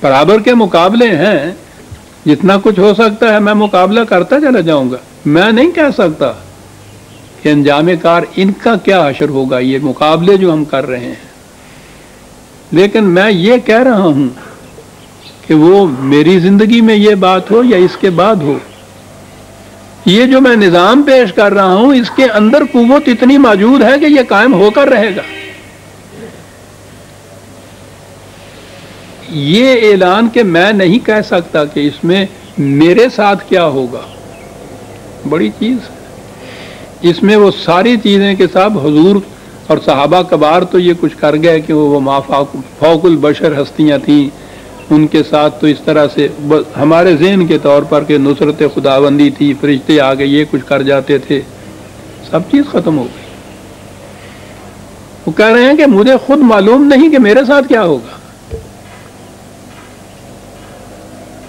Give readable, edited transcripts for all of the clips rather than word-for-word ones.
برابر کے مقابلے ہیں، جتنا کچھ ہو سکتا ہے میں مقابلہ کرتا چلا جاؤں گا. میں نہیں کہہ سکتا کہ انجام کار ان کا کیا حشر ہوگا، یہ مقابلے جو ہم کر رہے ہیں. لیکن میں یہ کہہ رہا ہوں کہ وہ میری زندگی میں یہ بات ہو یا اس کے بعد ہو، یہ جو میں نظام پیش کر رہا ہوں اس کے اندر قوت اتنی موجود ہے کہ یہ قائم ہو کر رہے گا. یہ اعلان کہ میں نہیں کہہ سکتا کہ اس میں میرے ساتھ کیا ہوگا، بڑی چیز ہے. اس میں وہ ساری چیزیں کہ صاحب حضور اور صحابہ کبار تو یہ کچھ کر گئے کہ وہ فوق البشر ہستیاں تھیں، ان کے ساتھ تو اس طرح سے ہمارے ذہن کے طور پر کہ نصرت خداوندی تھی، فرشتے آ گئے یہ کچھ کر جاتے تھے، سب چیز ختم ہو گئی. وہ کہہ رہے ہیں کہ مجھے خود معلوم نہیں کہ میرے ساتھ کیا ہوگا.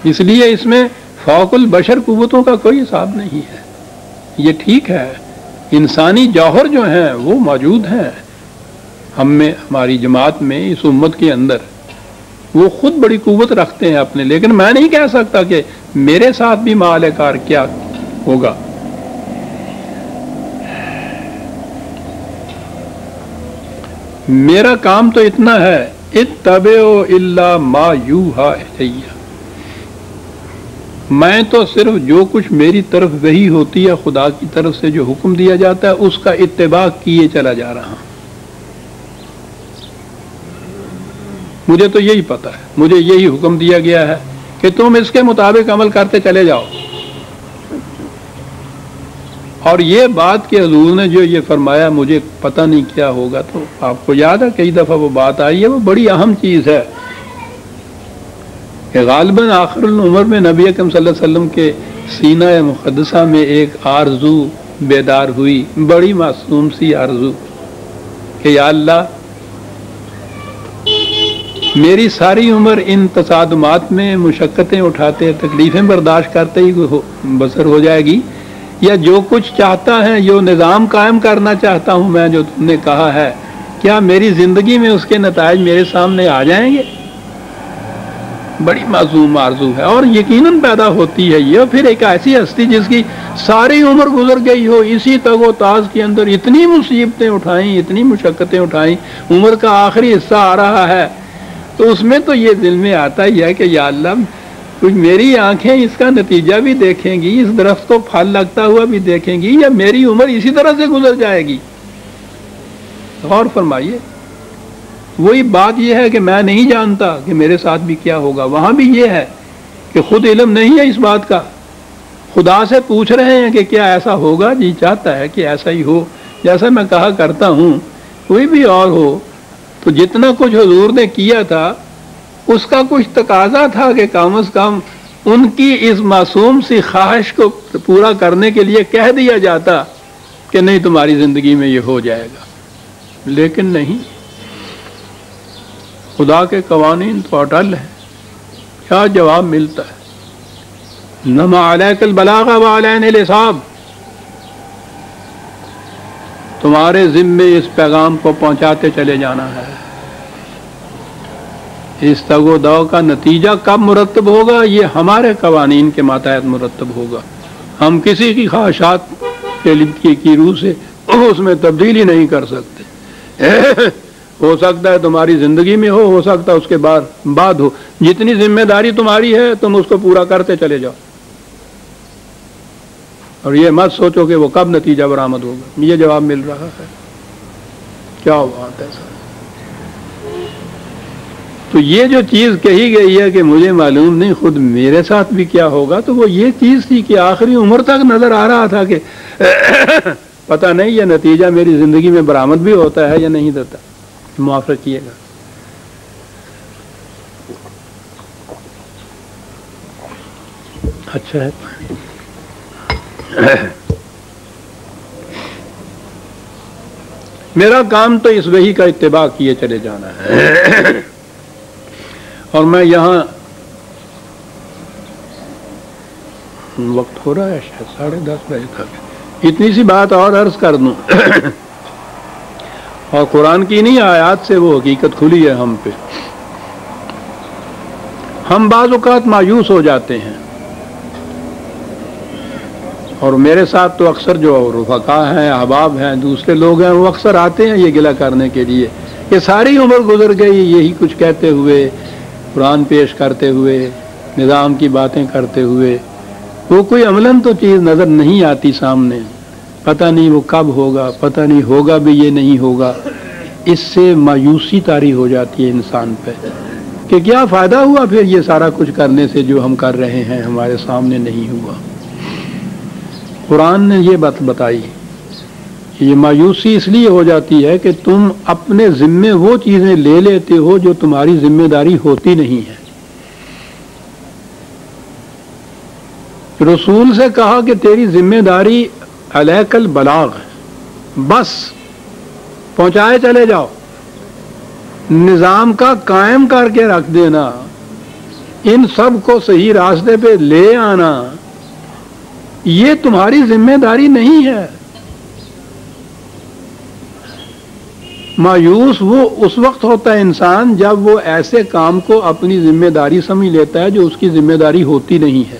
اس لیے اس میں فوق البشر قوتوں کا کوئی حساب نہیں ہے. یہ ٹھیک ہے انسانی جوہر جو ہیں وہ موجود ہیں ہم میں، ہماری جماعت میں، اس امت کے اندر، وہ خود بڑی قوت رکھتے ہیں اپنے. لیکن میں نہیں کہہ سکتا کہ میرے ساتھ بھی مال کار کیا ہوگا. میرا کام تو اتنا ہے، اتبعوا الا ما یوحی الی، میں تو صرف جو کچھ میری طرف وحی ہوتی ہے، خدا کی طرف سے جو حکم دیا جاتا ہے اس کا اتباع کیے چلا جا رہا ہوں. مجھے تو یہی پتا ہے، مجھے یہی حکم دیا گیا ہے کہ تم اس کے مطابق عمل کرتے چلے جاؤ. اور یہ بات کہ حضور نے جو یہ فرمایا مجھے پتہ نہیں کیا ہوگا، تو آپ کو یاد ہے کئی دفعہ وہ بات آئی ہے، وہ بڑی اہم چیز ہے کہ غالباً آخر العمر میں نبی اکرم صلی اللہ علیہ وسلم کے سینہ مقدسہ میں ایک آرزو بیدار ہوئی، بڑی معصوم سی آرزو کہ یا اللہ میری ساری عمر ان تصادمات میں مشقتیں اٹھاتے، تکلیفیں برداشت کرتے ہی بسر ہو جائے گی، یا جو کچھ چاہتا ہے، جو نظام قائم کرنا چاہتا ہوں میں، جو تم نے کہا ہے، کیا میری زندگی میں اس کے نتائج میرے سامنے آ جائیں گے؟ بڑی معصوم آرزو ہے اور یقیناً پیدا ہوتی ہے یہ. پھر ایک ایسی ہستی جس کی ساری عمر گزر گئی ہو اسی تگ و تاز کے اندر، اتنی مصیبتیں اٹھائیں، اتنی مشقتیں اٹھائیں، عمر کا آخری حصہ آ رہا ہے، تو اس میں تو یہ دل میں آتا ہی ہے کہ یا اللہ کچھ میری آنکھیں اس کا نتیجہ بھی دیکھیں گی، اس درخت کو پھل لگتا ہوا بھی دیکھیں گی، یا میری عمر اسی طرح سے گزر جائے گی. غور فرمائیے، وہی بات یہ ہے کہ میں نہیں جانتا کہ میرے ساتھ بھی کیا ہوگا. وہاں بھی یہ ہے کہ خود علم نہیں ہے اس بات کا، خدا سے پوچھ رہے ہیں کہ کیا ایسا ہوگا، جی چاہتا ہے کہ ایسا ہی ہو. جیسا میں کہا کرتا ہوں کوئی بھی اور ہو تو جتنا کچھ حضور نے کیا تھا اس کا کچھ تقاضا تھا کہ کم از کم ان کی اس معصوم سی خواہش کو پورا کرنے کے لیے کہہ دیا جاتا کہ نہیں تمہاری زندگی میں یہ ہو جائے گا. لیکن نہیں، خدا کے قوانین تو اٹل ہیں. کیا جواب ملتا ہے؟ انما علیک البلاغ وعلینا الحساب، تمہارے ذمے اس پیغام کو پہنچاتے چلے جانا ہے. اس تگ و دو کا نتیجہ کب مرتب ہوگا یہ ہمارے قوانین کے ماتحت مرتب ہوگا. ہم کسی کی خواہشات کی روح سے اس میں تبدیلی نہیں کر سکتے. ہو سکتا ہے تمہاری زندگی میں ہو سکتا ہے اس کے بعد ہو. جتنی ذمہ داری تمہاری ہے تم اس کو پورا کرتے چلے جاؤ، اور یہ مت سوچو کہ وہ کب نتیجہ برآمد ہوگا. یہ جواب مل رہا ہے. کیا بات ہے سر. تو یہ جو چیز کہی گئی ہے کہ مجھے معلوم نہیں خود میرے ساتھ بھی کیا ہوگا، تو وہ یہ چیز تھی کہ آخری عمر تک نظر آ رہا تھا کہ پتہ نہیں یہ نتیجہ میری زندگی میں برآمد بھی ہوتا ہے یا نہیں دیتا. معاف رکھیے گا. اچھا ہے. میرا کام تو اس وحی کا اتباع کیے چلے جانا ہے. اور میں یہاں وقت ہو رہا ہے شاید 10:30 بجے تک، اتنی سی بات اور عرض کر دوں. اور قرآن کی نہیں آیات سے وہ حقیقت کھلی ہے ہم پہ. ہم بعض اوقات مایوس ہو جاتے ہیں، اور میرے ساتھ تو اکثر جو رفقا ہیں، احباب ہیں، دوسرے لوگ ہیں، وہ اکثر آتے ہیں یہ گلہ کرنے کے لیے کہ ساری عمر گزر گئی یہی کچھ کہتے ہوئے، قرآن پیش کرتے ہوئے، نظام کی باتیں کرتے ہوئے، وہ کوئی عملاً تو چیز نظر نہیں آتی سامنے، پتہ نہیں وہ کب ہوگا، پتہ نہیں ہوگا بھی یہ نہیں ہوگا۔ اس سے مایوسی طاری ہو جاتی ہے انسان پہ کہ کیا فائدہ ہوا پھر یہ سارا کچھ کرنے سے جو ہم کر رہے ہیں ہمارے سامنے نہیں ہوا۔ قرآن نے یہ بات بتائی، یہ مایوسی اس لیے ہو جاتی ہے کہ تم اپنے ذمے وہ چیزیں لے لیتے ہو جو تمہاری ذمہ داری ہوتی نہیں ہے۔ رسول سے کہا کہ تیری ذمہ داری علیک البلاغ ہے، بس پہنچائے چلے جاؤ، نظام کا قائم کر کے رکھ دینا، ان سب کو صحیح راستے پہ لے آنا، یہ تمہاری ذمہ داری نہیں ہے۔ مایوس وہ اس وقت ہوتا ہے انسان جب وہ ایسے کام کو اپنی ذمہ داری سمجھ لیتا ہے جو اس کی ذمہ داری ہوتی نہیں ہے۔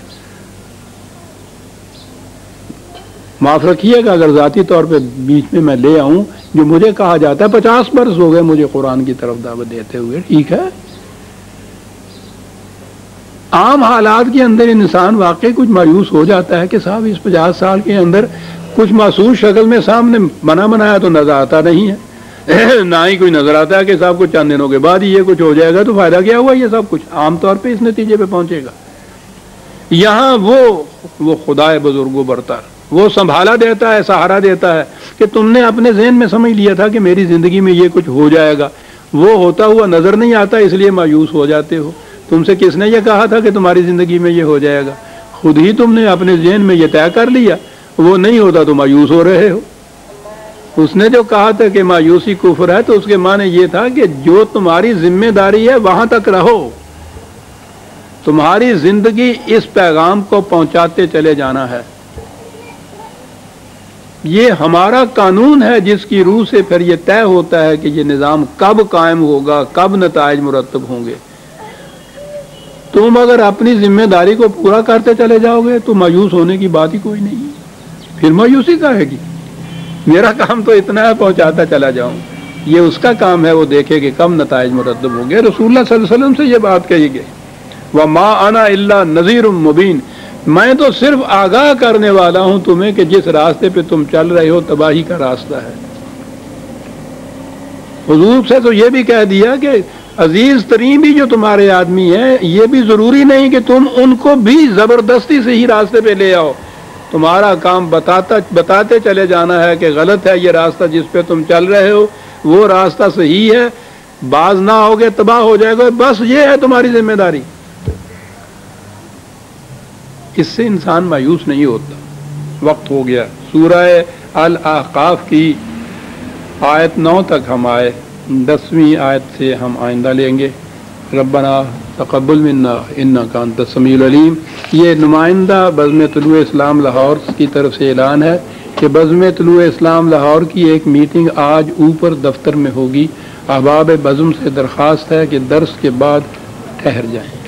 معاف رکھیے گا اگر ذاتی طور پہ بیچ میں لے آؤں، جو مجھے کہا جاتا ہے 50 برس ہو گئے مجھے قرآن کی طرف دعوت دیتے ہوئے، ٹھیک ہے، عام حالات کے اندر انسان واقعی کچھ مایوس ہو جاتا ہے کہ صاحب اس 50 سال کے اندر کچھ محسوس شکل میں سامنے بنا بنایا تو نظر آتا نہیں ہے، نہ ہی کوئی نظر آتا ہے کہ صاحب کچھ چند دنوں کے بعد یہ کچھ ہو جائے گا تو فائدہ کیا ہوا، یہ سب کچھ عام طور پہ اس نتیجے پہ پہنچے گا۔ یہاں وہ خدا بزرگ و برتر وہ سنبھالا دیتا ہے، سہارا دیتا ہے کہ تم نے اپنے ذہن میں سمجھ لیا تھا کہ میری زندگی میں یہ کچھ ہو جائے گا، وہ ہوتا ہوا نظر نہیں آتا اس لیے مایوس ہو جاتے ہو۔ تم سے کس نے یہ کہا تھا کہ تمہاری زندگی میں یہ ہو جائے گا؟ خود ہی تم نے اپنے ذہن میں یہ طے کر لیا، وہ نہیں ہوتا تو مایوس ہو رہے ہو۔ اس نے جو کہا تھا کہ مایوسی کفر ہے تو اس کے معنی یہ تھا کہ جو تمہاری ذمہ داری ہے وہاں تک رہو، تمہاری زندگی اس پیغام کو پہنچاتے چلے جانا ہے۔ یہ ہمارا قانون ہے جس کی روح سے پھر یہ طے ہوتا ہے کہ یہ نظام کب قائم ہوگا، کب نتائج مرتب ہوں گے۔ تم اگر اپنی ذمہ داری کو پورا کرتے چلے جاؤ گے تو مایوس ہونے کی بات ہی کوئی نہیں، پھر مایوسی کہے گی میرا کام تو اتنا ہے پہنچاتا چلا جاؤں، یہ اس کا کام ہے، وہ دیکھے کہ کب نتائج مرتب ہوں گے۔ رسول اللہ صلی اللہ علیہ وسلم سے یہ بات کہی گئی، وَمَا أَنَا إِلَّا نَذِيرٌ مُبِينٌ، میں تو صرف آگاہ کرنے والا ہوں تمہیں کہ جس راستے پہ تم چل رہے ہو تباہی کا راستہ ہے۔ حضور سے تو یہ بھی کہہ دیا کہ عزیز ترین بھی جو تمہارے آدمی ہیں یہ بھی ضروری نہیں کہ تم ان کو بھی زبردستی سے ہی راستے پہ لے آؤ، تمہارا کام بتاتے چلے جانا ہے کہ غلط ہے یہ راستہ جس پہ تم چل رہے ہو، وہ راستہ صحیح ہے، باز نہ ہوگے تباہ ہو جائے گا، بس یہ ہے تمہاری ذمہ داری۔ اس سے انسان مایوس نہیں ہوتا۔ وقت ہو گیا، سورہ الاحقاف کی آیت 9 تک ہم آئے، 10ویں آیت سے ہم آئندہ لیں گے۔ ربنا تقبل منا انک انت السمیع العلیم۔ یہ نمائندہ بزم طلوع اسلام لاہور کی طرف سے اعلان ہے کہ بزم طلوع اسلام لاہور کی ایک میٹنگ آج اوپر دفتر میں ہوگی۔ احباب بزم سے درخواست ہے کہ درس کے بعد ٹھہر جائیں۔